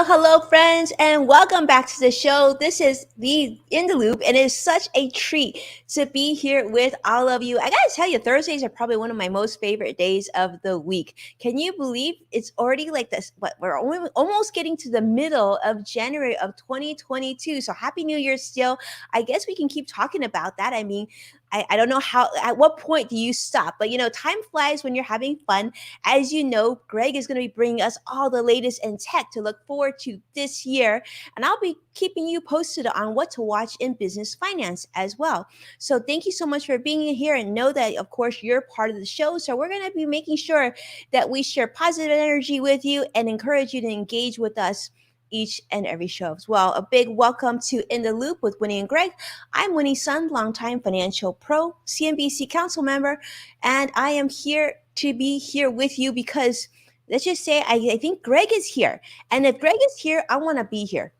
Hello, friends, and welcome back to the show. This is the In the Loop, and it is such a treat to be here with all of you. I gotta tell you, Thursdays are probably one of my most favorite days of the week. Can you believe it's already like this? What we're almost getting to the middle of January of 2022. So happy New Year still. I guess we can keep talking about that. I mean, I don't know at what point do you stop, but time flies when you're having fun. As you know, Greg is going to be bringing us all the latest in tech to look forward to this year. And I'll be keeping you posted on what to watch in business finance as well. So thank you so much for being here, and know that, of course, you're part of the show. So we're going to be making sure that we share positive energy with you and encourage you to engage with us each and every show as well. A big welcome to In the Loop with Winnie and Greg. I'm Winnie's son, longtime financial pro, CNBC council member, and I am here to be here with you because let's just say I think Greg is here. And if Greg is here, I want to be here.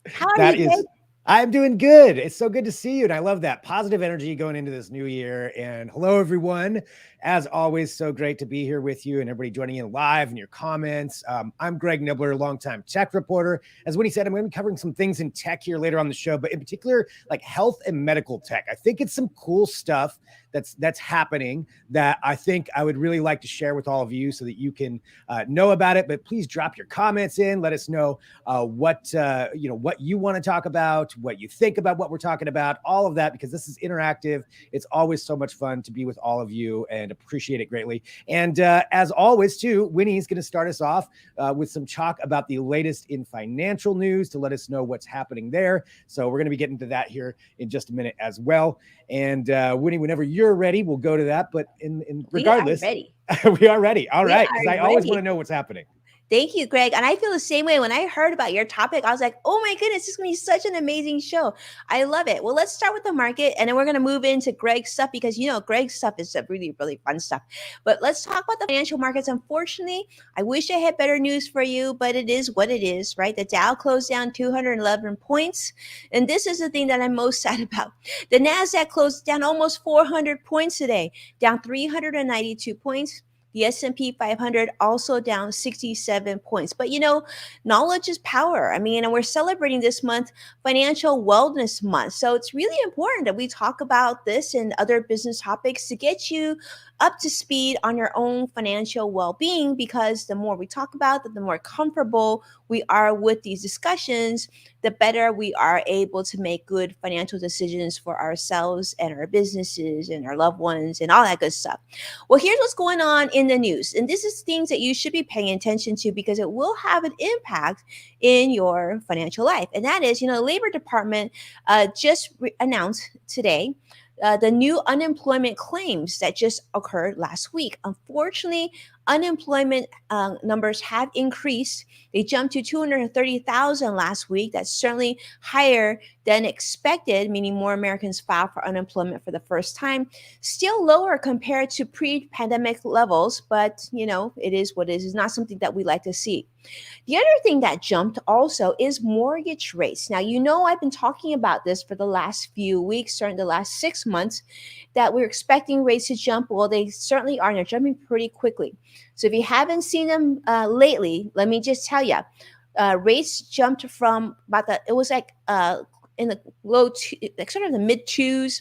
How are you, Greg? I'm doing good. It's so good to see you. And I love that positive energy going into this new year. And hello, everyone. As always, so great to be here with you and everybody joining in live and your comments. I'm Greg Nibbler, longtime tech reporter. As Winnie said, I'm going to be covering some things in tech here later on the show, but in particular, like health and medical tech. I think it's some cool stuff that's happening that I think I would really like to share with all of you so that you can know about it. But please drop your comments in. Let us know what you want to talk about, what you think about what we're talking about, all of that, because this is interactive. It's always so much fun to be with all of you and appreciate it greatly. And as always, too, Winnie is going to start us off with some talk about the latest in financial news to let us know what's happening there. So we're going to be getting to that here in just a minute as well. And Winnie, whenever you're ready, we'll go to that. But in regardless, we are ready. We are ready. All right, because I always want to know what's happening. Thank you, Greg. And I feel the same way. When I heard about your topic, I was like, oh my goodness, this is going to be such an amazing show. I love it. Well, let's start with the market, and then we're going to move into Greg's stuff because, Greg's stuff is really, really fun stuff. But let's talk about the financial markets. Unfortunately, I wish I had better news for you, but it is what it is, right? The Dow closed down 211 points. And this is the thing that I'm most sad about. The NASDAQ closed down almost 400 points today, down 392 points. The S&P 500 also down 67 points. But, knowledge is power. I mean, and we're celebrating this month Financial Wellness Month. So it's really important that we talk about this and other business topics to get you up to speed on your own financial well-being, because the more we talk about it, the more comfortable we are with these discussions, the better we are able to make good financial decisions for ourselves and our businesses and our loved ones and all that good stuff. Well, here's what's going on in the news. And this is things that you should be paying attention to because it will have an impact in your financial life. And that is, the Labor Department just announced today the new unemployment claims that just occurred last week. Unfortunately, unemployment numbers have increased. They jumped to 230,000 last week. That's certainly higher than expected, meaning more Americans filed for unemployment for the first time. Still lower compared to pre-pandemic levels, but it is what it is. It's not something that we like to see. The other thing that jumped also is mortgage rates. Now, I've been talking about this for the last few weeks, during the last 6 months, that we're expecting rates to jump. Well, they certainly are. They're jumping pretty quickly. So if you haven't seen them lately, let me just tell you, rates jumped from it was like in the low two, like sort of the mid twos,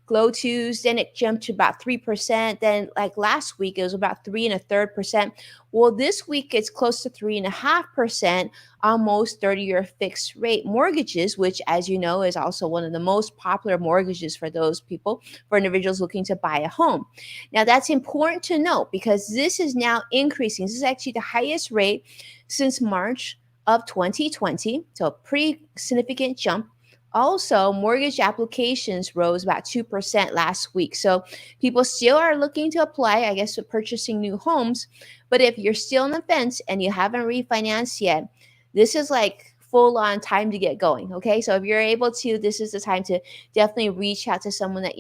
low twos, then it jumped to about 3%. Then like last week, it was about 3.33%. Well, this week it's close to 3.5% on most 30-year fixed rate mortgages, which, as you know, is also one of the most popular mortgages for those people, for individuals looking to buy a home. Now, that's important to note because this is now increasing. This is actually the highest rate since March of 2020. So a pretty significant jump. Also, mortgage applications rose about 2% last week. So people still are looking to apply, I guess, to purchasing new homes. But if you're still on the fence and you haven't refinanced yet, this is like full on time to get going. Okay. So if you're able to, this is the time to definitely reach out to someone that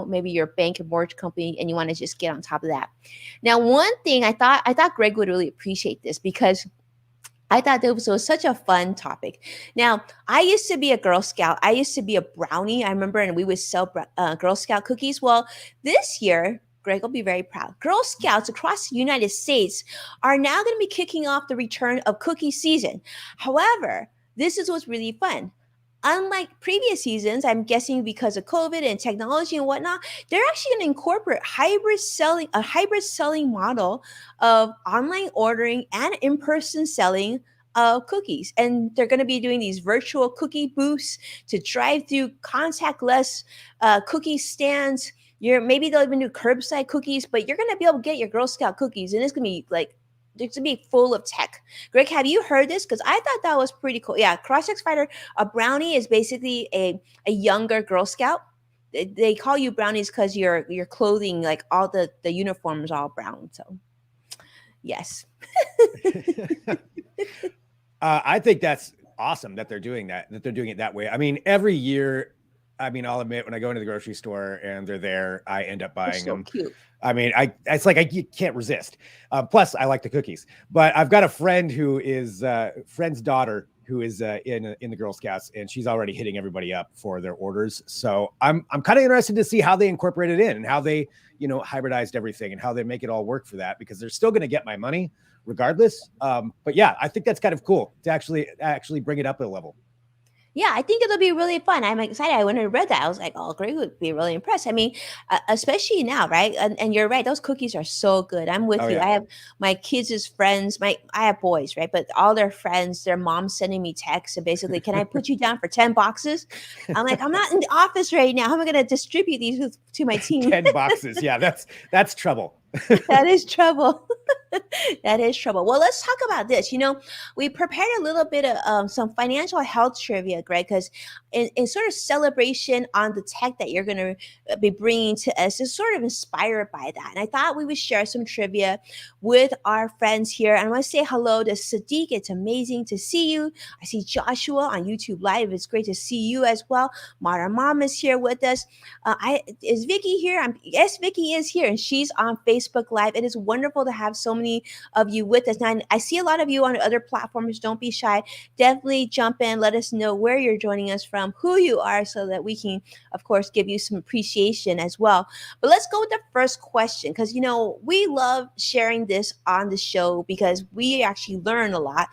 maybe your bank or mortgage company, and you want to just get on top of that. Now, one thing I thought Greg would really appreciate this because I thought this was such a fun topic. Now, I used to be a Girl Scout. I used to be a brownie. I remember, and we would sell Girl Scout cookies. Well, this year, Greg will be very proud. Girl Scouts across the United States are now going to be kicking off the return of cookie season. However, this is what's really fun. Unlike previous seasons, I'm guessing because of COVID and technology and whatnot, they're actually going to incorporate a hybrid selling model of online ordering and in-person selling of cookies. And they're going to be doing these virtual cookie booths to drive through contactless cookie stands. Maybe they'll even do curbside cookies, but you're going to be able to get your Girl Scout cookies, and it's going to be like it's gonna be full of tech. Greg, have you heard this? Because I thought that was pretty cool. Yeah, Cross-X Fighter, a brownie is basically a younger Girl Scout. They call you brownies because your clothing, like all the uniforms, all brown. So, yes. I think that's awesome that they're doing that. That they're doing it that way. I mean, every year. I mean, I'll admit when I go into the grocery store and they're there, I end up buying them. Cute. I mean, it's like you can't resist. Plus, I like the cookies. But I've got a friend who is friend's daughter who is in the Girl Scouts, and she's already hitting everybody up for their orders. So I'm kind of interested to see how they incorporate it in and how they hybridized everything and how they make it all work for that, because they're still going to get my money regardless. But yeah, I think that's kind of cool to actually bring it up a level. Yeah, I think it'll be really fun. I'm excited. When I read that, I was like, oh, Greg would be really impressed. I mean, especially now, right? And you're right. Those cookies are so good. I'm with you. Yeah. I have my kids' friends. I have boys, right? But all their friends, their moms sending me texts and basically, can I put you down for 10 boxes? I'm like, I'm not in the office right now. How am I going to distribute these to my team? 10 boxes. Yeah, that's trouble. That is trouble. That is trouble. Well, let's talk about this. We prepared a little bit of some financial health trivia, Greg, because in sort of celebration on the tech that you're going to be bringing to us is sort of inspired by that. And I thought we would share some trivia with our friends here. And I want to say hello to Sadiq. It's amazing to see you. I see Joshua on YouTube Live. It's great to see you as well. Modern Mom is here with us. Is Vicky here? Yes, Vicky is here, and she's on Facebook Live. It is wonderful to have so many of you with us. Now, I see a lot of you on other platforms. Don't be shy. Definitely jump in. Let us know where you're joining us from, who you are, so that we can, of course, give you some appreciation as well. But let's go with the first question, because, we love sharing this on the show because we actually learn a lot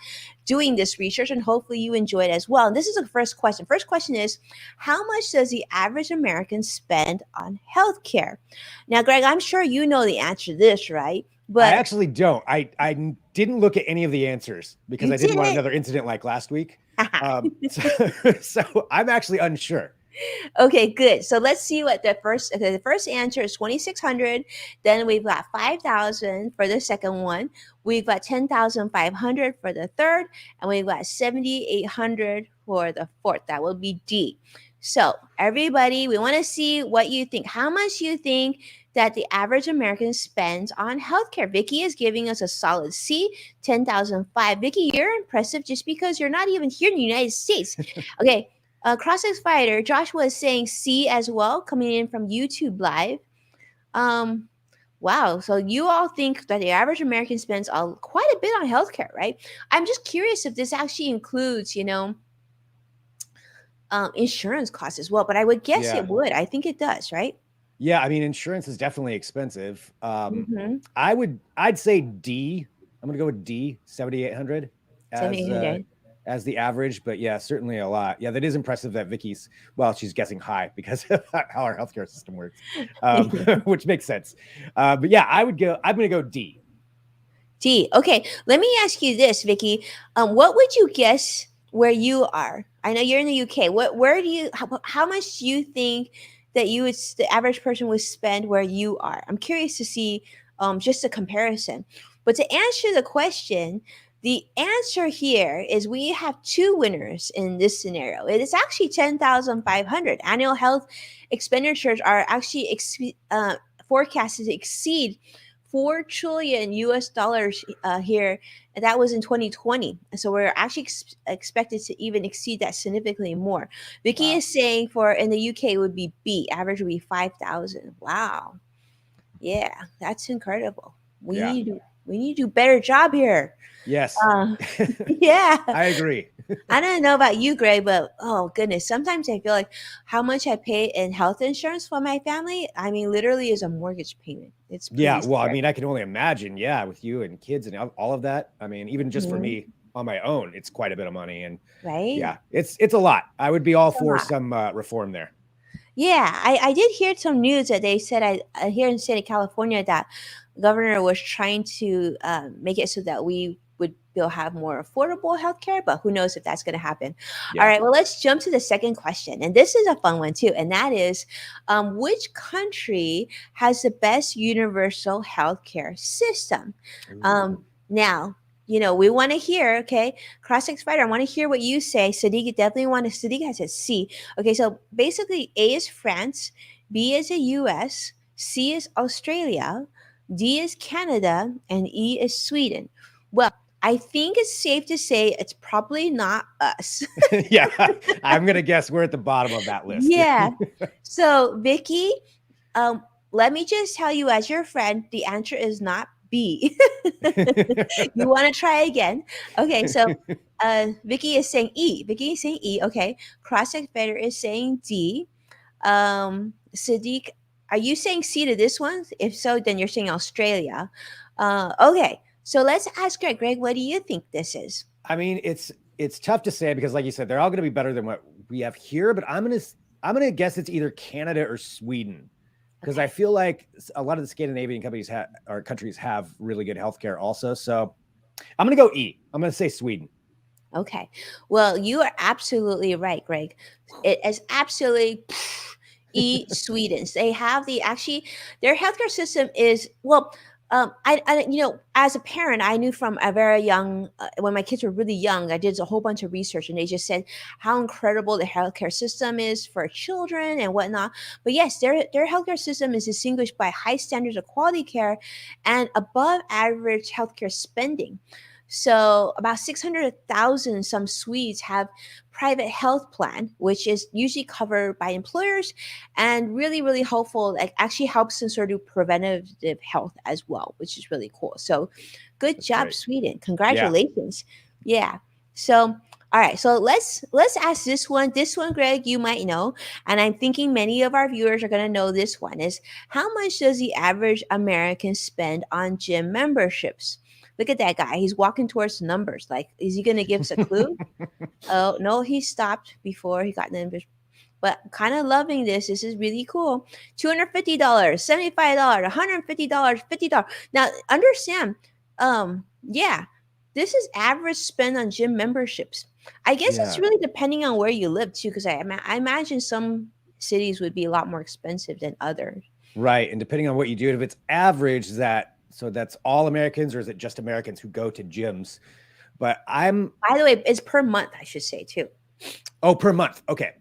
doing this research, and hopefully you enjoy it as well. And this is the first question. First question is, how much does the average American spend on healthcare? Now, Greg, I'm sure you know the answer to this, right? But I actually don't. I didn't look at any of the answers because I didn't want another incident like last week. So I'm actually unsure. Okay, good. So let's see what the first answer is 2,600. Then we've got 5,000 for the second one. We've got 10,500 for the third, and we've got 7,800 for the fourth. That will be D. So everybody, we want to see what you think. How much you think that the average American spends on healthcare? Vicky is giving us a solid C, 10,005. Vicky, you're impressive just because you're not even here in the United States. Okay. Cross-X Fighter, Joshua is saying C as well, coming in from YouTube Live. Wow. So you all think that the average American spends quite a bit on healthcare, right? I'm just curious if this actually includes, insurance costs as well. But I would guess it would. I think it does, right? Yeah. I mean, insurance is definitely expensive. I'd say D. I'm going to go with D, 7,800 as the average, but yeah, certainly a lot. Yeah, that is impressive that Vicky's, she's guessing high because of how our healthcare system works, which makes sense. But yeah, I'm going to go D. D. Okay, let me ask you this, Vicky. What would you guess where you are? I know you're in the UK. How much do you think that the average person would spend where you are? I'm curious to see just a comparison. But to answer the question, the answer here is we have two winners in this scenario. It is actually 10,500. Annual health expenditures are actually forecasted to exceed $4 trillion here. And that was in 2020. So we're actually expected to even exceed that significantly more. Vicky is saying in the UK it would be B. Average would be 5,000. Wow. Yeah, that's incredible. We need to do a better job here. Yes. Yeah. I agree. I don't know about you, Greg, but oh goodness, sometimes I feel like how much I pay in health insurance for my family, I mean, literally is a mortgage payment. It's Yeah, pretty well, I scary. mean, I can only imagine, yeah, with you and kids and all of that. I mean, even just for Mhm. me on my own, it's quite a bit of money. And Right? yeah, it's a lot. I would be all It's a for lot. some reform there. Yeah, I did hear some news that they said here in the state of California that governor was trying to make it so that we would still have more affordable healthcare, but who knows if that's going to happen. All Yeah. right, well, let's jump to the second question. And this is a fun one too. And that is which country has the best universal healthcare system? Ooh. Now, we want to hear, okay, Cross-X Fighter, I want to hear what you say. Sadiq definitely want to, Sadiq has a C. Okay, so basically A is France, B is the US, C is Australia, D is Canada, and E is Sweden. Well, I think it's safe to say it's probably not us. Yeah, I'm gonna guess we're at the bottom of that list. Yeah. So, Vicky, um, let me just tell you, as your friend, the answer is not B. You want to try again? Okay, so Vicky is saying E. Vicky is saying E. Okay, Cross-X Fighter is saying D. Sadiq, are you saying C to this one? If so, then you're saying Australia. Okay, so let's ask Greg. Greg, what do you think this is? I mean, it's tough to say because, like you said, they're all gonna be better than what we have here. But I'm gonna guess it's either Canada or Sweden because I Okay. feel like a lot of the Scandinavian companies or countries have really good healthcare also. So I'm gonna go E. I'm gonna say Sweden. Okay. Well, you are absolutely right, Greg. It is absolutely Sweden's. They have actually their healthcare system is well. As a parent, I knew from a very young when my kids were really young, I did a whole bunch of research, and they just said how incredible the healthcare system is for children and whatnot. But yes, their healthcare system is distinguished by high standards of quality care and above average healthcare spending. So about 600,000 some Swedes have private health plan, which is usually covered by employers and really, really helpful. Like actually helps in sort of preventative health as well, which is really cool. So good That's job, great. Sweden. Yeah. Congratulations. Yeah. So all right, so let's ask this one. This one, Greg, you might know, and I'm thinking many of our viewers are going to know this one. Is how much does the average American spend on gym memberships? Look at that guy. He's walking towards the numbers. Like, is he going to give us a clue? Oh, no, he stopped before he got the numbers. But kind of loving this. This is really cool. $250, $75, $150, $50. Now, understand, yeah, this is average spend on gym memberships. I guess it's Yeah. really depending on where you live too, because I imagine some cities would be a lot more expensive than others. Right. And depending on what you do, if it's average, that's all Americans, or is it just Americans who go to gyms? But By the way, it's per month, I should say too. per month. Okay.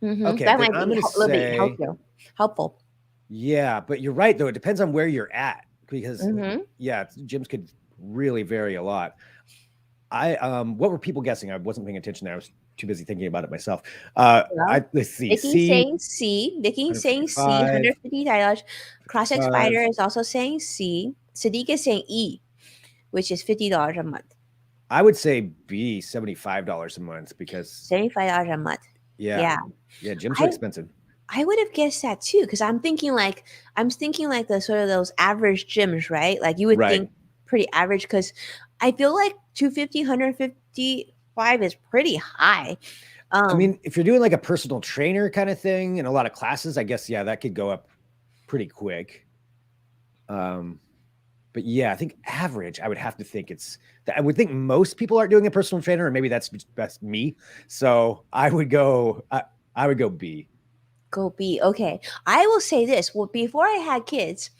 Okay. That Then might I'm be gonna a little bit say, helpful. yeah, but you're right though. It depends on where you're at because Mm-hmm. yeah, gyms could really vary a lot. What were people guessing? I wasn't paying attention there. I was too busy thinking about it myself. Well, Let's see. Vicky's C saying C. Vicky's saying C. 155, $150. Cross-X Spider 55. is also saying C. Sadiq is saying E, which is $50 a month. I would say B, $75 a month because $75 a month. yeah, Yeah. yeah, gyms are I expensive. I would have guessed that too, because I'm thinking like the sort of those average gyms, right? Like you would Right. think pretty average because I feel like 250, 155 is pretty high. I mean, if you're doing like a personal trainer kind of thing and a lot of classes, I guess yeah, that could go up pretty quick. But yeah, I think average, I would have to think I would think most people aren't doing a personal trainer, or maybe that's me. So I would go B. Go B. Okay. I will say this. Well, before I had kids,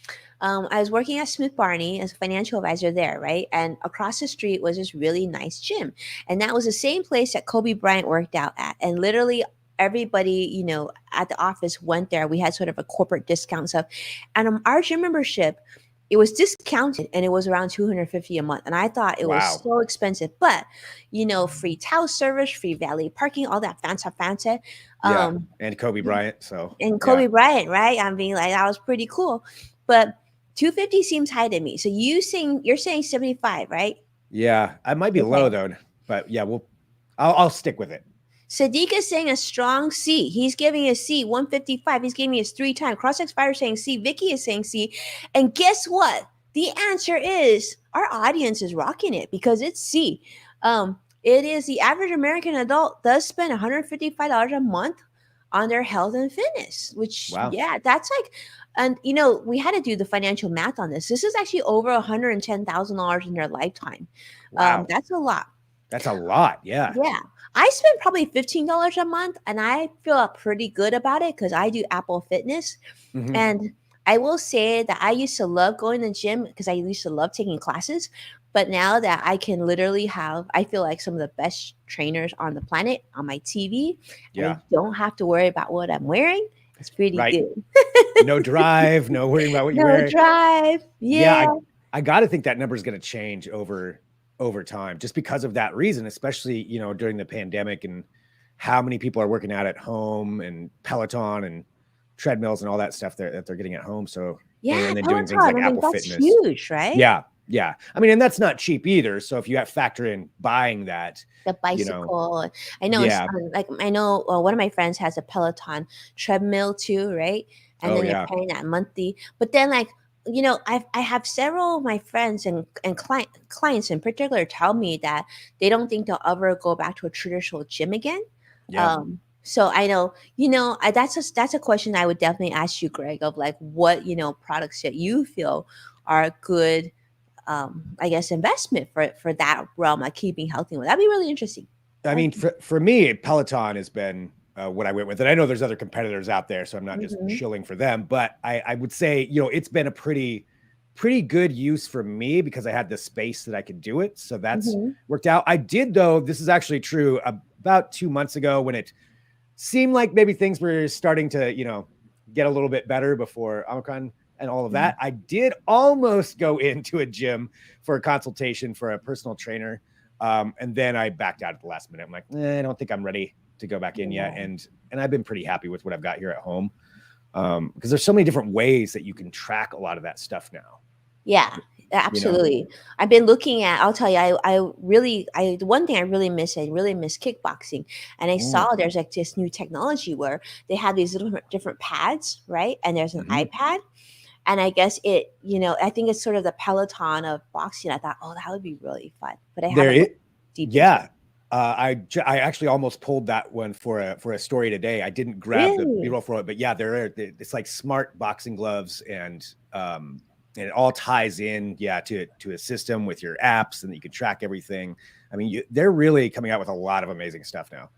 I was working at Smith Barney as a financial advisor there, right? And across the street was this really nice gym. And that was the same place that Kobe Bryant worked out at. And literally everybody, at the office went there. We had sort of a corporate discount stuff. And our gym membership, it was discounted and it was around 250 a month. And I thought it was Wow. so expensive. But, free towel service, free valet parking, all that fancy. Yeah. And Kobe Bryant. So And yeah. Kobe Bryant, right? I mean, like that was pretty cool. But 250 seems high to me. So you're saying 75, right? Yeah. I might be low Okay. though, but yeah, I'll stick with it. Sadiq is saying a strong C. He's giving a C, 155. He's giving us 3 times. Cross-X Fire is saying C. Vicky is saying C. And guess what? The answer is our audience is rocking it because it's C. It is the average American adult does spend $155 a month on their health and fitness, which, Wow. yeah, that's like, and we had to do the financial math on this. This is actually over $110,000 in their lifetime. Wow. That's a lot. That's a lot. Yeah. Yeah. I spend probably $15 a month and I feel pretty good about it because I do Apple Fitness. Mhm. And I will say that I used to love going to the gym because I used to love taking classes. But now that I can literally I feel like some of the best trainers on the planet on my TV. And Yeah. I don't have to worry about what I'm wearing. It's pretty Right. good. No drive, no worrying about what you No wear. drive. Yeah. I got to think that number is going to change over time just because of that reason, especially, during the pandemic and how many people are working out at home and Peloton and treadmills and all that stuff that they're getting at home. So, Yeah. and then Peloton, doing things like Apple that's Fitness. huge, right? Yeah. Yeah. I mean, and that's not cheap either. So if you have to factor in buying that, the bicycle. I know, Yeah. I know one of my friends has a Peloton treadmill too, right? And Oh, then yeah. you're paying that monthly. But then, like, I have several of my friends and clients in particular tell me that they don't think they'll ever go back to a traditional gym again. Yeah. So I know, that's a question I would definitely ask you, Greg, of like what products that you feel are good. I guess investment for that realm, like keeping healthy. That'd be really interesting. I mean, for me, Peloton has been what I went with. And I know there's other competitors out there, so I'm not just shilling for them. But I would say, it's been a pretty good use for me because I had the space that I could do it. So that's worked out. I did, though, this is actually true, about 2 months ago when it seemed like maybe things were starting to, get a little bit better before Omicron and all of that. I did almost go into a gym for a consultation for a personal trainer. And then I backed out at the last minute. I'm like, I don't think I'm ready to go back in yet. And I've been pretty happy with what I've got here at home. Because there's so many different ways that you can track a lot of that stuff now. Yeah, absolutely. I've been looking at, I'll tell you, the one thing I really miss kickboxing. And I saw there's like this new technology where they have these little different pads, right? And there's an iPad. And I guess it, I think it's sort of the Peloton of boxing. I thought, that would be really fun. But I haven't deep. Yeah. I actually almost pulled that one for a story today. I didn't grab the B-roll for it, but yeah, it's like smart boxing gloves and it all ties in, to a system with your apps and you can track everything. I mean, they're really coming out with a lot of amazing stuff now.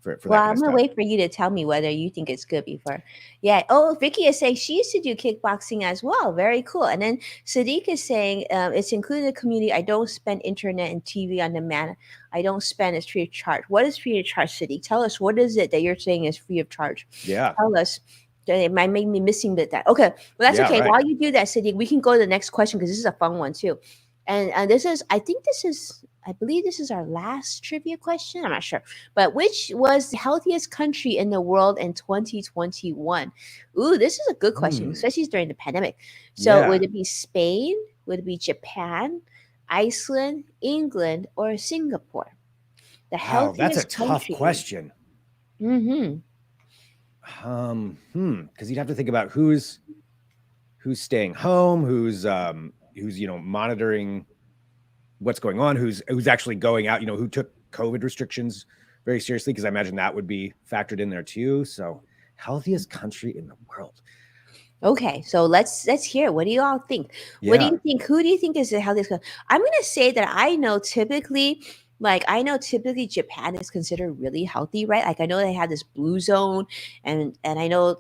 I'm gonna wait for you to tell me whether you think it's good before. Yeah. Oh, Vicky is saying she used to do kickboxing as well. Very cool. And then Sadiq is saying it's included in the community. I don't spend internet and TV on demand. I don't spend. It's free of charge. What is free of charge, Sadiq? Tell us, what is it that you're saying is free of charge? Yeah. Tell us. It might make me missing that. Okay. Well, that's okay. Right. While you do that, Sadiq, we can go to the next question because this is a fun one too. And I believe this is our last trivia question. I'm not sure. But which was the healthiest country in the world in 2021? Ooh, this is a good question, especially during the pandemic. So would it be Spain? Would it be Japan, Iceland, England, or Singapore? The healthiest that's a country. Tough question. Because you'd have to think about who's staying home, who's monitoring what's going on, who's actually going out, who took COVID restrictions very seriously, because I imagine that would be factored in there too. So healthiest country in the world. Okay, so let's hear. What do you all think? Yeah. What do you think? Who do you think is the healthiest country? I'm going to say that I know typically Japan is considered really healthy, right? Like I know they have this blue zone, and I know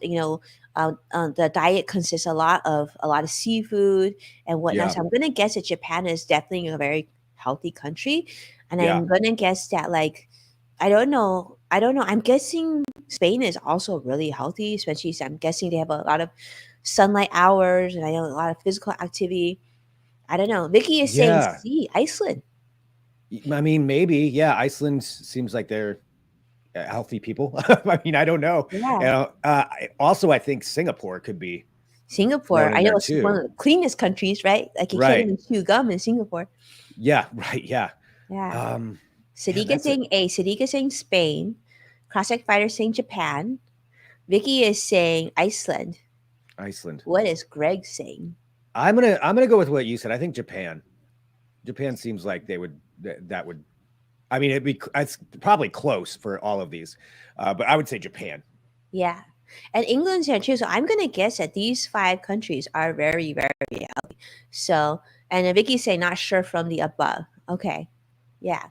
the diet consists a lot of seafood and whatnot. So I'm gonna guess that Japan is definitely a very healthy country, and I'm gonna guess that I don't know. I'm guessing Spain is also really healthy, especially I'm guessing they have a lot of sunlight hours and I know a lot of physical activity. I don't know. Vicky is saying C, Iceland. I mean, maybe, Iceland seems like they're healthy people. I mean, I don't know. Yeah. Also, I think Singapore could be. Singapore, I know it's one of the cleanest countries, right? Like you can't even chew gum in Singapore. Yeah, right. Yeah. Yeah. Man, Sadiqa saying A. Sadiqa saying Spain. Classic Fighter saying Japan. Vicky is saying Iceland. Iceland. What is Greg saying? I'm gonna go with what you said. I think Japan. Japan seems like they would that would. I mean, it's probably close for all of these, but I would say Japan. Yeah. And England's here too. So I'm gonna guess that these five countries are very, very healthy. So and then Vicky's saying not sure from the above. Okay. Yeah.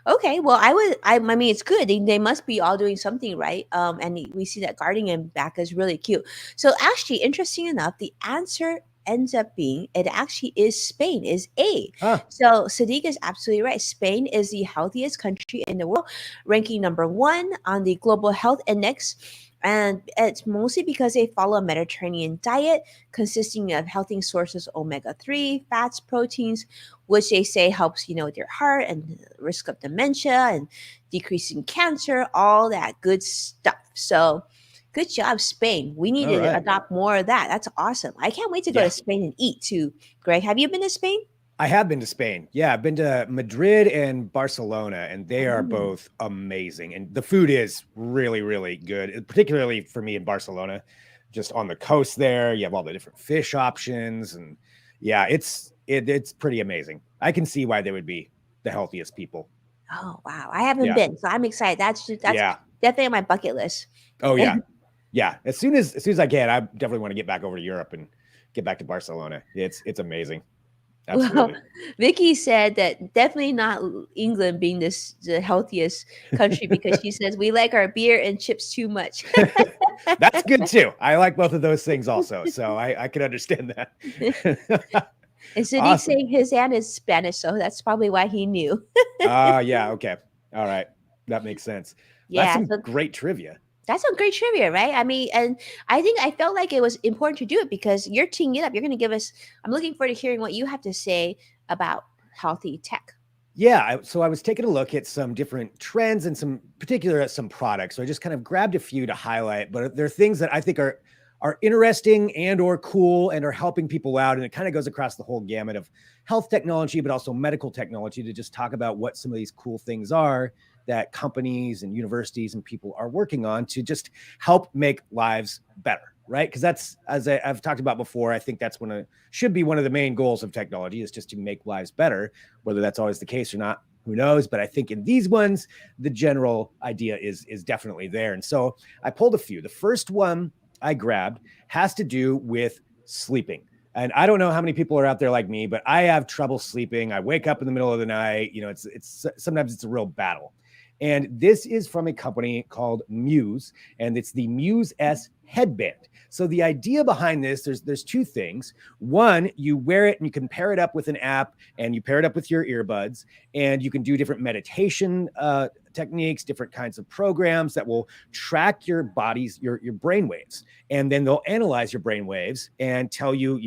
Okay. Well, I mean, it's good. They must be all doing something right. And we see that Guardian back is really cute. So actually, interesting enough, the answer ends up being it actually is Spain, is A. Ah, So Sadiq is absolutely right. Spain is the healthiest country in the world, ranking number one on the Global Health Index. And it's mostly because they follow a Mediterranean diet consisting of healthy sources omega-3, fats, proteins, which they say helps, with your heart and risk of dementia and decreasing cancer, all that good stuff. So good job, Spain. We need all to right. adopt more of that. That's awesome. I can't wait to go Yeah. to Spain and eat too. Greg, have you been to Spain? I have been to Spain. Yeah, I've been to Madrid and Barcelona, and they are Oh. both amazing. And the food is really, really good, particularly for me in Barcelona, just on the coast there. You have all the different fish options, and yeah, it's pretty amazing. I can see why they would be the healthiest people. Oh wow. I haven't Yeah, been, so I'm excited. That's yeah. definitely on my bucket list. Oh yeah, yeah. As soon as I can, I definitely want to get back over to Europe and get back to Barcelona. It's amazing. Well, Absolutely. Vicky said that definitely not England being the healthiest country because she says we like our beer and chips too much. That's good too. I like both of those things also. So I can understand that. And Sadiq Awesome. saying his aunt is Spanish, so that's probably why he knew. Yeah, okay. All right. That makes sense. That's Yeah, some so great trivia. that's some great trivia, right? I mean, and I think I felt like it was important to do it because you're teeing it up. You're going to give us. I'm looking forward to hearing what you have to say about healthy tech. Yeah, so I was taking a look at some different trends and some products. So I just kind of grabbed a few to highlight, but they're things that I think are interesting and or cool and are helping people out. And it kind of goes across the whole gamut of health technology, but also medical technology to just talk about what some of these cool things are that companies and universities and people are working on to just help make lives better. Right. Because that's, as I've talked about before, I think that's should be one of the main goals of technology is just to make lives better. Whether that's always the case or not, who knows? But I think in these ones, the general idea is definitely there. And so I pulled a few. The first one I grabbed has to do with sleeping. And I don't know how many people are out there like me, but I have trouble sleeping. I wake up in the middle of the night. It's sometimes it's a real battle. And this is from a company called Muse, and it's the Muse S Headband. So the idea behind this, there's two things. One, you wear it and you can pair it up with an app, and you pair it up with your earbuds, and you can do different meditation techniques, different kinds of programs that will track your body's your brain waves, and then they'll analyze your brain waves and tell you,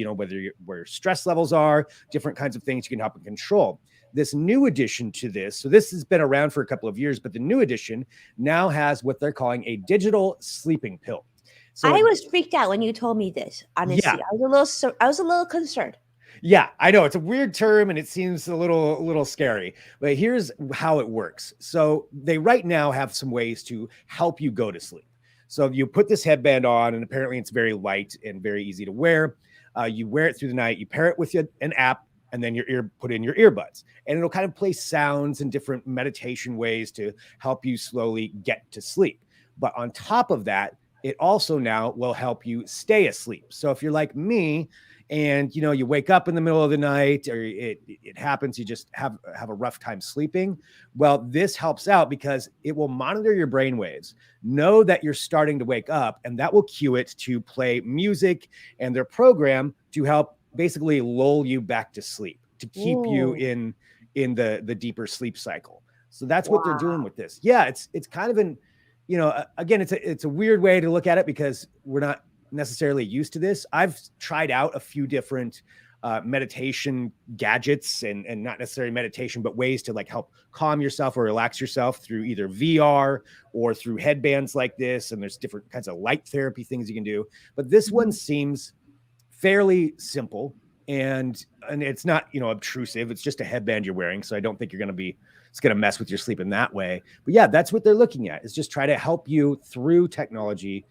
where your stress levels are, different kinds of things you can help and control. This new addition to this, so this has been around for a couple of years, but the new addition now has what they're calling a digital sleeping pill. So I was freaked out when you told me this. Honestly, yeah, I was a little concerned. yeah, I know it's a weird term and it seems a little scary, but here's how it works. So they right now have some ways to help you go to sleep. So you put this headband on, and apparently it's very light and very easy to wear. You wear it through the night. You pair it with an app, and then put in your earbuds, and it'll kind of play sounds and different meditation ways to help you slowly get to sleep. But on top of that, it also now will help you stay asleep. So if you're like me and you wake up in the middle of the night, or it happens, you just have a rough time sleeping, well, this helps out because it will monitor your brain waves, know that you're starting to wake up, and that will cue it to play music and their program to help basically lull you back to sleep, to keep you Ooh, in the deeper sleep cycle. So that's what they're doing wow. with this. Yeah, it's kind of again, it's a weird way to look at it because we're not necessarily used to this. I've tried out a few different meditation gadgets and not necessarily meditation, but ways to like help calm yourself or relax yourself through either VR or through headbands like this. And there's different kinds of light therapy things you can do. But this one Mhm. seems fairly simple and it's not, obtrusive. It's just a headband you're wearing. So I don't think it's going to mess with your sleep in that way. But yeah, that's what they're looking at, is just try to help you through technology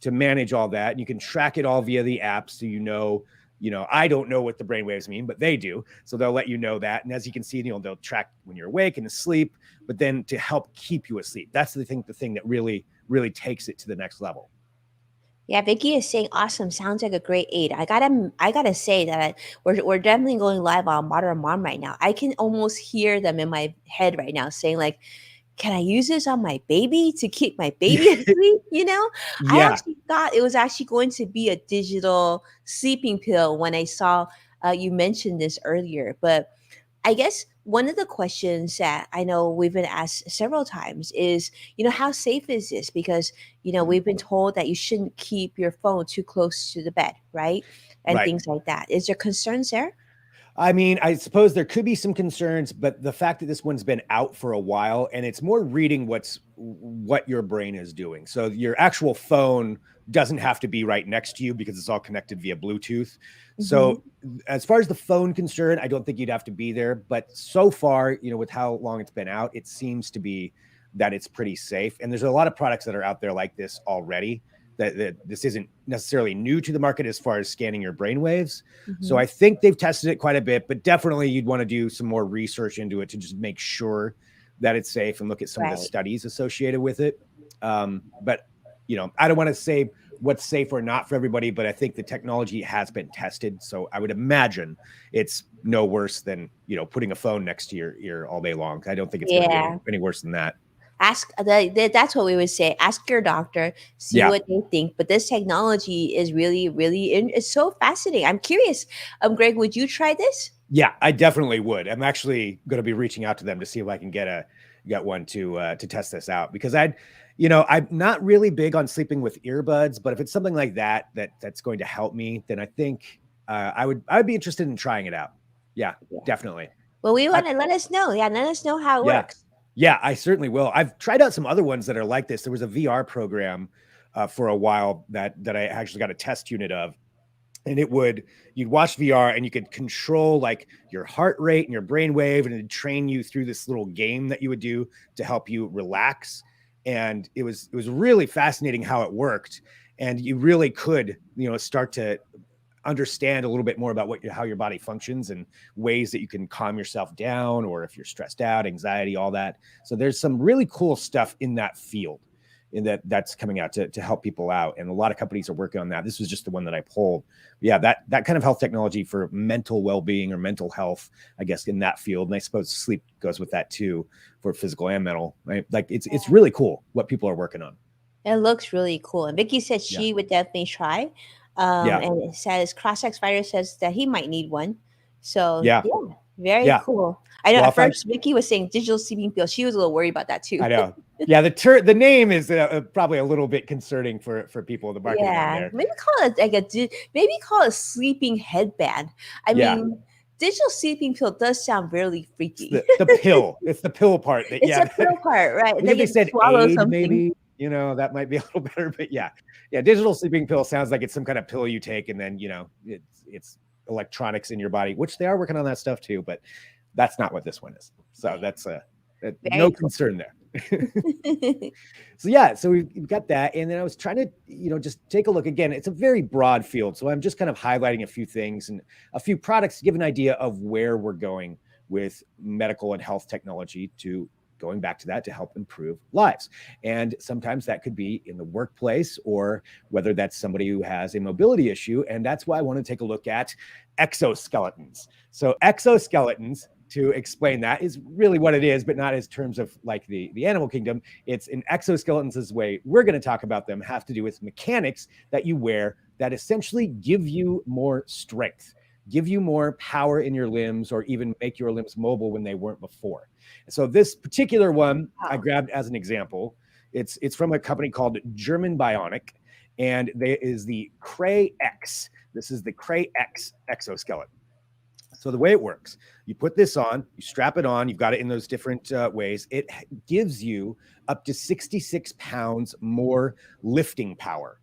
to manage all that. And you can track it all via the app. So, I don't know what the brainwaves mean, but they do. So they'll let you know that. And as you can see, they'll track when you're awake and asleep, but then to help keep you asleep. That's the thing that really, really takes it to the next level. Yeah, Vicky is saying awesome. Sounds like a great aid. I gotta say that we're definitely going live on Modern Mom right now. I can almost hear them in my head right now saying like, can I use this on my baby to keep my baby asleep? I Yeah. actually thought it was actually going to be a digital sleeping pill when I saw you mentioned this earlier. But I guess one of the questions that I know we've been asked several times is, how safe is this? Because, we've been told that you shouldn't keep your phone too close to the bed, right? And Right. things like that. Is there concerns there? I mean, I suppose there could be some concerns, but the fact that this one's been out for a while, and it's more reading what your brain is doing. So your actual phone doesn't have to be right next to you because it's all connected via Bluetooth. So as far as the phone concerned, I don't think you'd have to be there. But so far, with how long it's been out, it seems to be that it's pretty safe. And there's a lot of products that are out there like this already. That this isn't necessarily new to the market as far as scanning your brainwaves. So I think they've tested it quite a bit, but definitely you'd want to do some more research into it to just make sure that it's safe and look at some of the studies associated with it. But, I don't want to say what's safe or not for everybody, but I think the technology has been tested. So I would imagine it's no worse than, putting a phone next to your ear all day long. I don't think it's going to be any worse than that. That's what we would say. Ask your doctor, see what they think. But this technology is really, really, it's so fascinating. I'm curious. Greg, would you try this? Yeah, I definitely would. I'm actually going to be reaching out to them to see if I can get one to test this out, because I'm not really big on sleeping with earbuds, but if it's something like that's going to help me, then I think I would be interested in trying it out. Yeah. Definitely. Well, we want to let us know. Yeah, let us know how it works. Yeah, I certainly will. I've tried out some other ones that are like this. There was a VR program for a while that I actually got a test unit of, and you'd watch VR and you could control like your heart rate and your brainwave, and it'd train you through this little game that you would do to help you relax. And it was really fascinating how it worked. And you really could, start to understand a little bit more about how your body functions and ways that you can calm yourself down, or if you're stressed out, anxiety, all that. So there's some really cool stuff in that field that's coming out to help people out. And a lot of companies are working on that. This was just the one that I pulled. Yeah. That kind of health technology for mental well-being or mental health, I guess, in that field. And I suppose sleep goes with that too, for physical and mental, right? Like it's really cool what people are working on. It looks really cool. And Vicky said she would definitely try. And it says Cross-X Fighter says that he might need one. So very cool. I know at first Vicky was saying digital sleeping pill. She was a little worried about that too. I know. Yeah, the name is probably a little bit concerning for people in the market. Yeah, maybe call it a sleeping headband. I mean, digital sleeping pill does sound really freaky. The pill. It's the pill part. It's the pill part, right? If they said aid, maybe that might be a little better. But yeah, digital sleeping pill sounds like it's some kind of pill you take, and then it's electronics in your body, which they are working on that stuff too. But that's not what this one is. So that's no concern there. So we've got that. And then I was trying to, just take a look again. It's a very broad field. So I'm just kind of highlighting a few things and a few products to give an idea of where we're going with medical and health technology, to going back to that to help improve lives. And sometimes that could be in the workplace, or whether that's somebody who has a mobility issue. And that's why I want to take a look at exoskeletons. So exoskeletons, to explain that, is really what it is, but not as terms of like the animal kingdom. It's in exoskeletons, is the way we're going to talk about them, have to do with mechanics that you wear that essentially give you more strength, give you more power in your limbs, or even make your limbs mobile when they weren't before. So this particular one I grabbed as an example. It's from a company called German Bionic, and there is the Cray-X. This is the Cray-X exoskeleton. So the way it works, you put this on, you strap it on, you've got it in those different ways. It gives you up to 66 pounds more lifting power.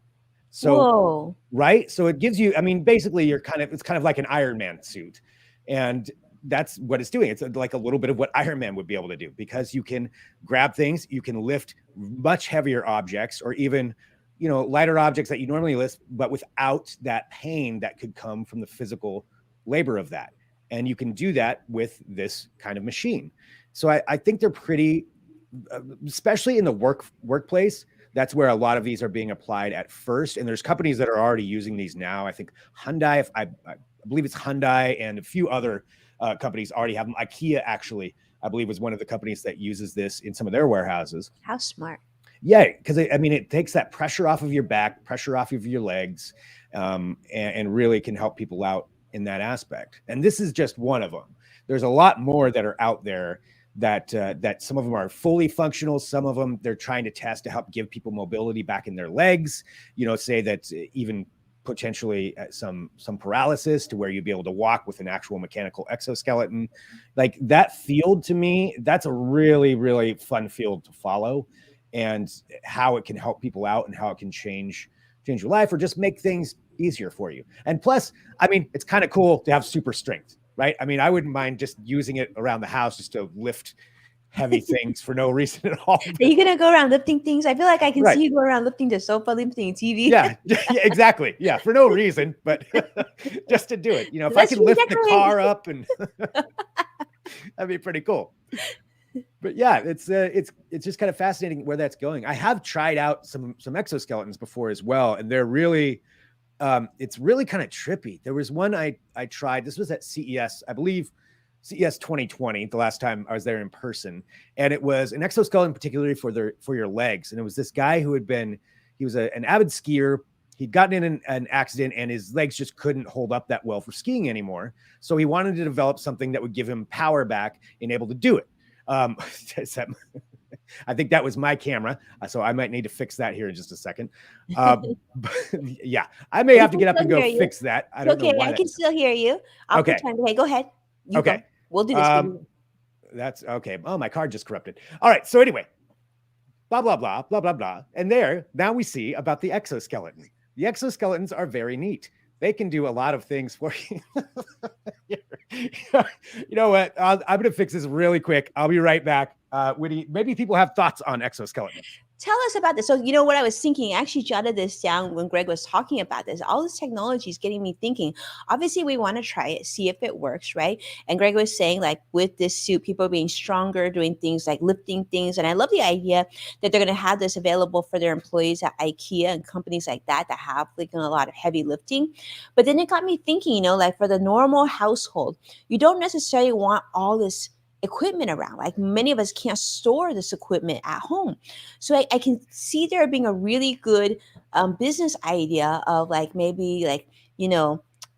So, Whoa. right. So it gives you, I mean, basically it's kind of like an Iron Man suit. And that's what it's doing. It's like a little bit of what Iron Man would be able to do, because you can grab things, you can lift much heavier objects, or even, lighter objects that you normally lift, but without that pain that could come from the physical labor of that. And you can do that with this kind of machine. So I think they're pretty, especially in the workplace. That's where a lot of these are being applied at first. And there's companies that are already using these now. I think Hyundai, I believe it's Hyundai, and a few other companies already have them. IKEA, actually, I believe, was one of the companies that uses this in some of their warehouses. How smart. Yeah, because it takes that pressure off of your back, pressure off of your legs, and really can help people out in that aspect. And this is just one of them. There's a lot more that are out there that some of them are fully functional. Some of them they're trying to test to help give people mobility back in their legs. Say that even potentially some paralysis, to where you'd be able to walk with an actual mechanical exoskeleton. Like that field, to me, that's a really, really fun field to follow, and how it can help people out and how it can change your life, or just make things easier for you. And plus, it's kind of cool to have super strength, right? I wouldn't mind just using it around the house just to lift heavy things for no reason at all. Are you gonna go around lifting things? I feel like I can Right. see you go around lifting the sofa, lifting TV. Yeah, exactly. Yeah, for no reason, but just to do it. If I can lift the car up, and that'd be pretty cool. But yeah, it's just kind of fascinating where that's going. I have tried out some exoskeletons before as well, and they're really it's really kind of trippy. There was one I tried. This was at CES, I believe, CES 2020, the last time I was there in person, and it was an exoskeleton particularly for your legs. And it was this guy who he was an avid skier. He'd gotten in an accident, and his legs just couldn't hold up that well for skiing anymore. So he wanted to develop something that would give him power back and able to do it. I think that was my camera, so I might need to fix that here in just a second. Yeah, I may have to get up and go fix that. I don't know why. I can still hear you. I'll pretend. Okay, go ahead. Okay. Go. We'll do this. That's okay. Oh, my card just corrupted. All right. So anyway, blah, blah, blah, blah, blah, blah. And now we see about the exoskeleton. The exoskeletons are very neat. They can do a lot of things for you. You know what? I'm going to fix this really quick. I'll be right back. Winnie, maybe people have thoughts on exoskeletons. Tell us about this. So, what I was thinking, I actually jotted this down when Greg was talking about this. All this technology is getting me thinking. Obviously, we want to try it, see if it works, right? And Greg was saying, like, with this suit, people are being stronger, doing things like lifting things. And I love the idea that they're going to have this available for their employees at IKEA and companies like that have like a lot of heavy lifting. But then it got me thinking, like for the normal household, you don't necessarily want all this equipment around. Like many of us can't store this equipment at home. So I can see there being a really good business idea of like maybe like,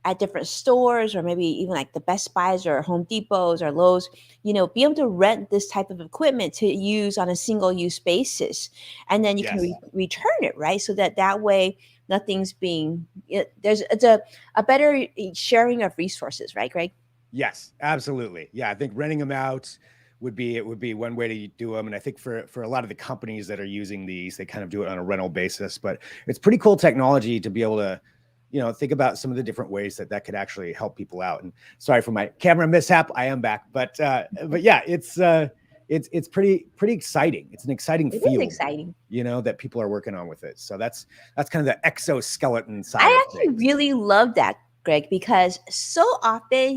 at different stores, or maybe even like the Best Buys or Home Depots or Lowe's, be able to rent this type of equipment to use on a single use basis. And then you can return it, right? So that way nothing's being, it's a better sharing of resources, right, Greg? Yes, absolutely. Yeah, I think renting them out would be one way to do them. And I think for a lot of the companies that are using these, they kind of do it on a rental basis. But it's pretty cool technology to be able to, think about some of the different ways that could actually help people out. And sorry for my camera mishap. I am back, but yeah, it's pretty exciting. It's an exciting field. It is exciting. That people are working on with it. So that's kind of the exoskeleton side. I actually really love that, Greg, because so often,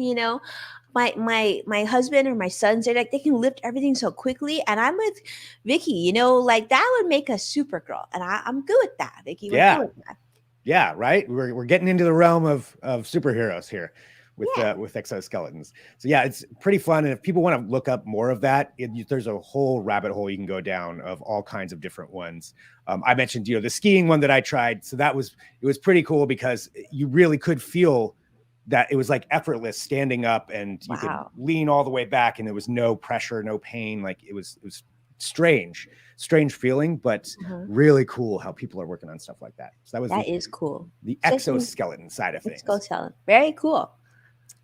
my husband or my sons, they're like, they can lift everything so quickly. And I'm with Vicky, like that would make us Supergirl. And I'm good with that, Vicky. Yeah. Good with that. Yeah, right. We're getting into the realm of superheroes here with exoskeletons. So yeah, it's pretty fun. And if people want to look up more of that, there's a whole rabbit hole you can go down of all kinds of different ones. I mentioned, the skiing one that I tried. So it was pretty cool because you really could feel that it was like effortless standing up, and you could lean all the way back, and there was no pressure, no pain. Like it was strange feeling, but really cool how people are working on stuff like that. So that is cool. The exoskeleton side of things. Exoskeleton. Very cool.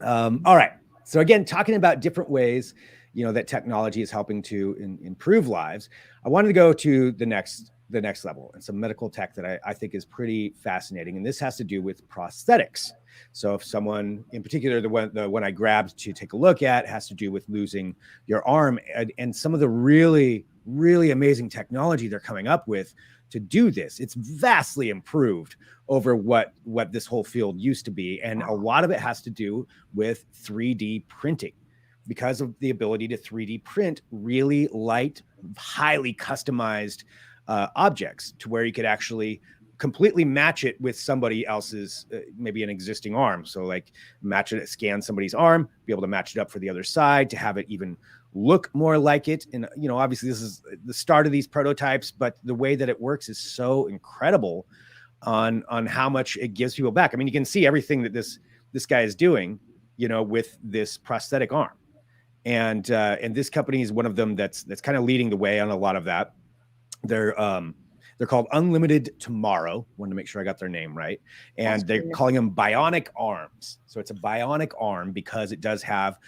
All right. So again, talking about different ways, that technology is helping to improve lives. I wanted to go to the next the next level and some medical tech that I think is pretty fascinating. And this has to do with prosthetics. So if someone in particular, the one I grabbed to take a look at has to do with losing your arm, and some of the really, really amazing technology they're coming up with to do this. It's vastly improved over what this whole field used to be. And a lot of it has to do with 3D printing, because of the ability to 3D print really light, highly customized objects, to where you could actually completely match it with somebody else's, maybe an existing arm. So like match it, scan somebody's arm, be able to match it up for the other side to have it even look more like it. And, you know, obviously this is the start of these prototypes, but the way that it works is so incredible on how much it gives people back. I mean, you can see everything that this guy is doing, you know, with this prosthetic arm. And this company is one of them that's kind of leading the way on a lot of that. They're called Unlimited Tomorrow. Wanted to make sure I got their name right. And they're calling them Bionic Arms. So it's a bionic arm because it does have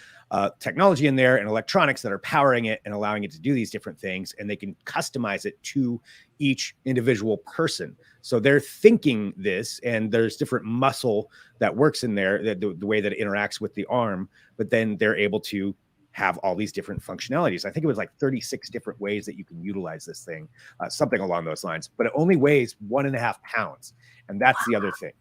technology in there and electronics that are powering it and allowing it to do these different things. And they can customize it to each individual person. So they're thinking this, and there's different muscle that works in there, the way that it interacts with the arm, but then they're able to have all these different functionalities. I think it was like 36 different ways that you can utilize this thing, something along those lines, but it only weighs 1.5 pounds. And that's the other thing,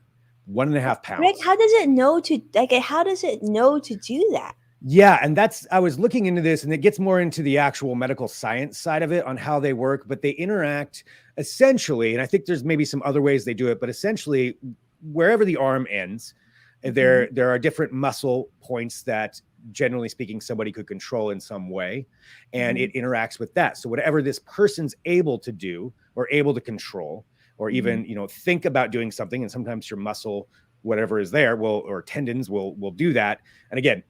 1.5 pounds. Greg, how does it know to do that? Yeah. And I was looking into this, and it gets more into the actual medical science side of it on how they work, but they interact essentially. And I think there's maybe some other ways they do it, but essentially wherever the arm ends, there are different muscle points that, generally speaking, somebody could control in some way, and it interacts with that. So whatever this person's able to do or able to control, or even, you know, think about doing something, and sometimes your muscle, whatever is there, or tendons will do that. And again,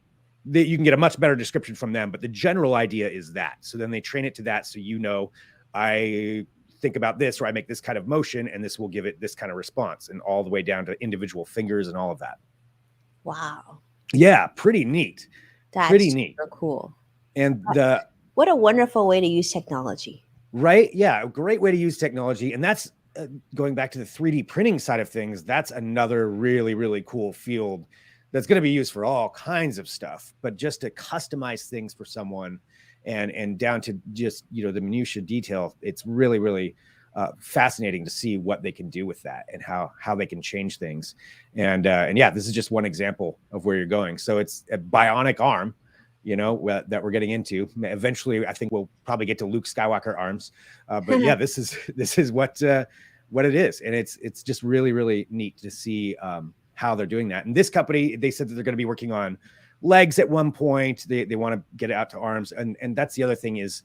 you can get a much better description from them, but the general idea is that. So then they train it to that. So, you know, I think about this, or I make this kind of motion, and this will give it this kind of response, and all the way down to individual fingers and all of that. Wow. Yeah, pretty neat. That's pretty neat. Super cool. And what a wonderful way to use technology. Right? Yeah, a great way to use technology. And that's going back to the 3D printing side of things. That's another really, really cool field that's going to be used for all kinds of stuff, but just to customize things for someone and down to just, you know, the minutia detail. It's really, really fascinating to see what they can do with that and how they can change things. And yeah, this is just one example of where you're going. So it's a bionic arm, you know, that we're getting into. Eventually, I think we'll probably get to Luke Skywalker arms. But yeah, this is what it is. And it's just really, really neat to see how they're doing that. And this company, they said that they're going to be working on legs at one point. They want to get it out to arms. And that's the other thing is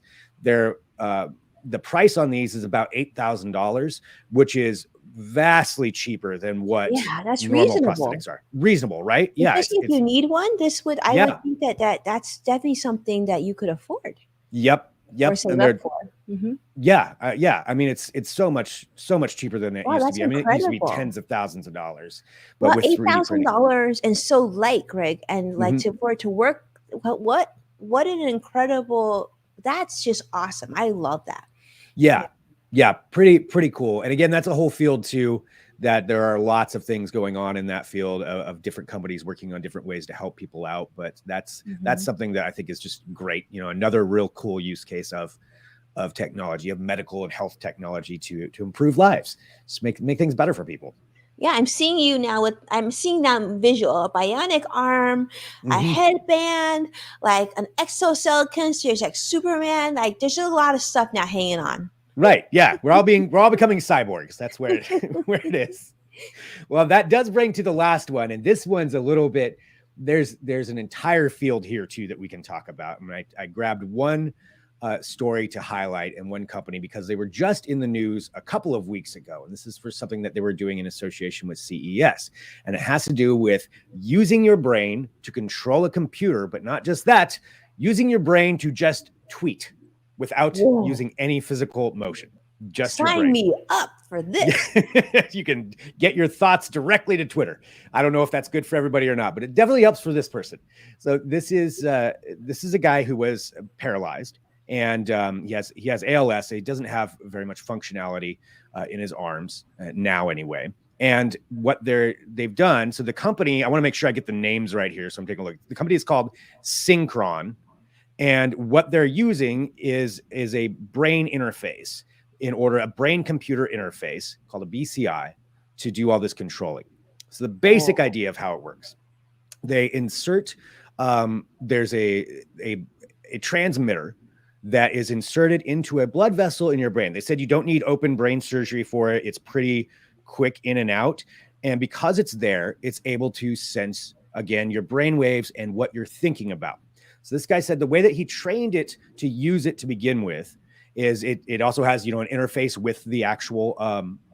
the price on these is about $8,000, which is vastly cheaper than what that's normal reasonable. Prosthetics are. Reasonable, right? Especially if you need one, I would think that's definitely something that you could afford. Yep. Or save up for. Yeah. I mean, it's so much cheaper than it used to be. Incredible. I mean, it used to be tens of thousands of dollars. But with $8,000 and so light, Greg, and like for it to work. What an incredible! That's just awesome. I love that. Yeah, pretty cool. And again, that's a whole field too, that there are lots of things going on in that field of different companies working on different ways to help people out. But that's something that I think is just great. You know, another real cool use case of technology, of medical and health technology to improve lives, just make things better for people. Yeah, I'm seeing visual, a bionic arm, a headband, like an exoskeleton. So there's like Superman. Like there's a lot of stuff now hanging on. Right. Yeah. We're all becoming cyborgs. That's where it is. Well, that does bring to the last one. And this one's a little bit, there's an entire field here too that we can talk about. And I grabbed one story to highlight in one company because they were just in the news a couple of weeks ago. And this is for something that they were doing in association with CES. And it has to do with using your brain to control a computer, but not just that, using your brain to just tweet without using any physical motion. Just sign me up for this. You can get your thoughts directly to Twitter. I don't know if that's good for everybody or not, but it definitely helps for this person. So this is a guy who was paralyzed. and he has ALS. So he doesn't have very much functionality in his arms now, anyway. And what they've done, so the company, I want to make sure I get the names right here. So I'm taking a look. The company is called Syncron, and what they're using is a brain interface a brain computer interface called a BCI to do all this controlling. So the basic idea of how it works, they insert there's a transmitter that is inserted into a blood vessel in your brain. They said you don't need open brain surgery for it. It's pretty quick in and out. And because it's there, it's able to sense, again, your brain waves and what you're thinking about. So this guy said the way that he trained it to use it to begin with is it also has, an interface with the actual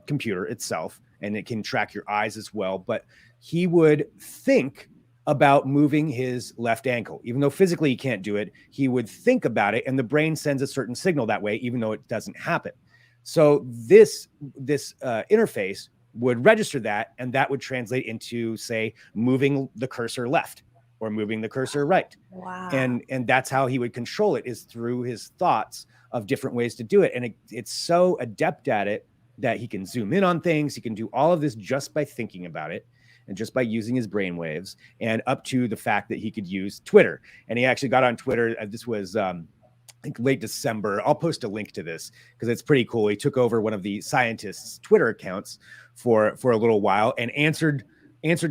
computer itself, and it can track your eyes as well. But he would think about moving his left ankle. Even though physically he can't do it, he would think about it, and the brain sends a certain signal that way, even though it doesn't happen. So this interface would register that, and that would translate into, say, moving the cursor left or moving the cursor right. Wow. And that's how he would control it, is through his thoughts of different ways to do it. And it's so adept at it that he can zoom in on things. He can do all of this just by thinking about it and just by using his brain waves, and up to the fact that he could use Twitter. And he actually got on Twitter. This was, I think, late December. I'll post a link to this because it's pretty cool. He took over one of the scientists' Twitter accounts for a little while and answered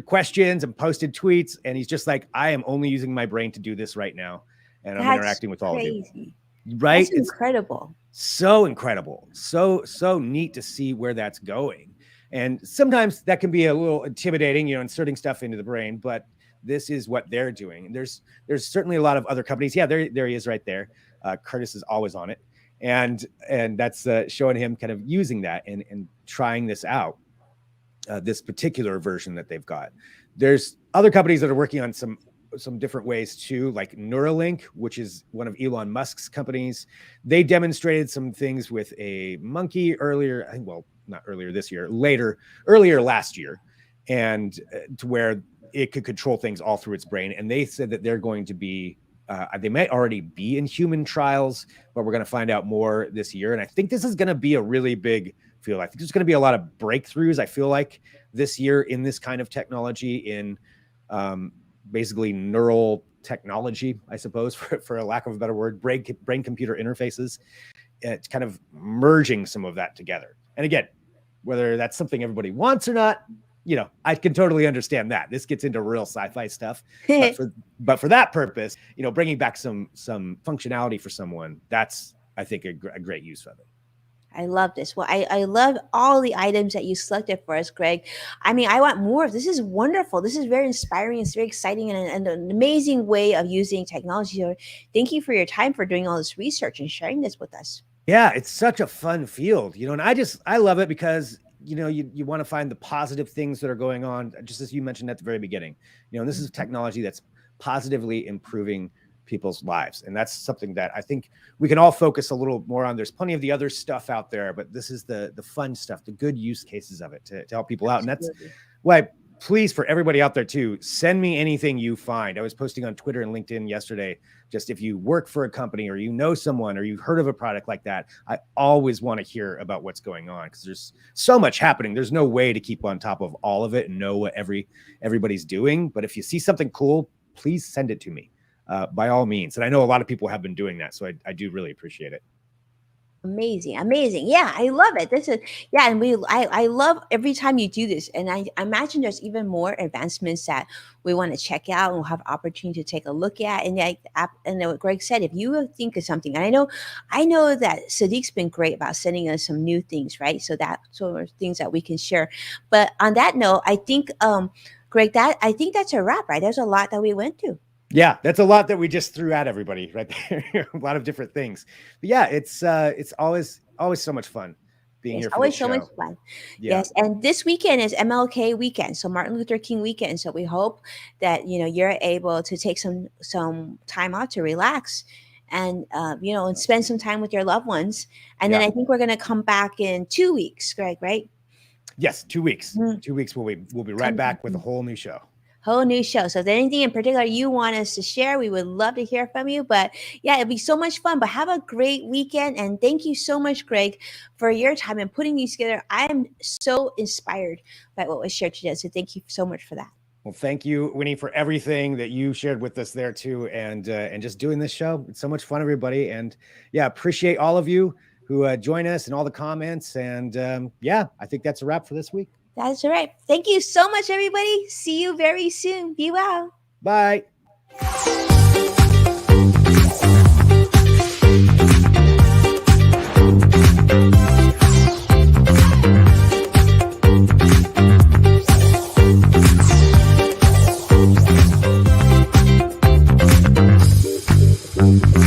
questions and posted tweets. And he's just like, I am only using my brain to do this right now. And I'm interacting with all of you. Right? That's incredible. It's so incredible. So neat to see where that's going. And sometimes that can be a little intimidating, inserting stuff into the brain, but this is what they're doing. And there's certainly a lot of other companies. Yeah, there he is right there. Curtis is always on it. And that's showing him kind of using that and trying this out, this particular version that they've got. There's other companies that are working on some different ways too, like Neuralink, which is one of Elon Musk's companies. They demonstrated some things with a monkey earlier, I think, well, not earlier this year, earlier last year, and to where it could control things all through its brain. And they said that they're going to be, they might already be in human trials, but we're going to find out more this year. And I think this is going to be a really big field. I think there's going to be a lot of breakthroughs, I feel like, this year in this kind of technology, in basically neural technology, I suppose, for a lack of a better word, brain computer interfaces. It's kind of merging some of that together. And again, whether that's something everybody wants or not, I can totally understand that. This gets into real sci-fi stuff, but for that purpose, bringing back some functionality for someone, that's, I think, a great use of it. I love this. Well, I love all the items that you selected for us, Greg. I mean, I want more. This is wonderful. This is very inspiring. It's very exciting and an amazing way of using technology. So thank you for your time, for doing all this research and sharing this with us. Yeah, it's such a fun field, and I love it because, you want to find the positive things that are going on, just as you mentioned at the very beginning. This is technology that's positively improving people's lives. And that's something that I think we can all focus a little more on. There's plenty of the other stuff out there, but this is the fun stuff, the good use cases of it to help people out. And that's why, please, for everybody out there too, send me anything you find. I was posting on Twitter and LinkedIn yesterday, just if you work for a company or someone or you've heard of a product like that, I always want to hear about what's going on, because there's so much happening. There's no way to keep on top of all of it and know what everybody's doing. But if you see something cool, please send it to me. By all means. And I know a lot of people have been doing that, so I do really appreciate it. Amazing. Yeah, I love it. And I love every time you do this. And I imagine there's even more advancements that we want to check out and we'll have opportunity to take a look at. And what Greg said, if you think of something, and I know that Sadiq's been great about sending us some new things, right? So that sort of things that we can share. But on that note, I think, Greg, I think that's a wrap, right? There's a lot that we went through. Yeah, that's a lot that we just threw at everybody right there. A lot of different things. But yeah, it's always so much fun being here. Always so much fun. Yeah. Yes, and this weekend is MLK weekend, so Martin Luther King weekend. So we hope that you're able to take some time out to relax and and spend some time with your loved ones. And then I think we're going to come back in 2 weeks, Greg, right? Yes, 2 weeks. 2 weeks we'll be right back with a whole new show. whole new show. So if there's anything in particular you want us to share, we would love to hear from you. But yeah, it'd be so much fun. But have a great weekend. And thank you so much, Greg, for your time and putting these together. I am so inspired by what was shared today. So thank you so much for that. Well, thank you, Winnie, for everything that you shared with us there too, and just doing this show. It's so much fun, everybody, and yeah, appreciate all of you who join us and all the comments. And yeah, I think that's a wrap for this week. That's all right. Thank you so much, everybody. See you very soon. Be well. Bye.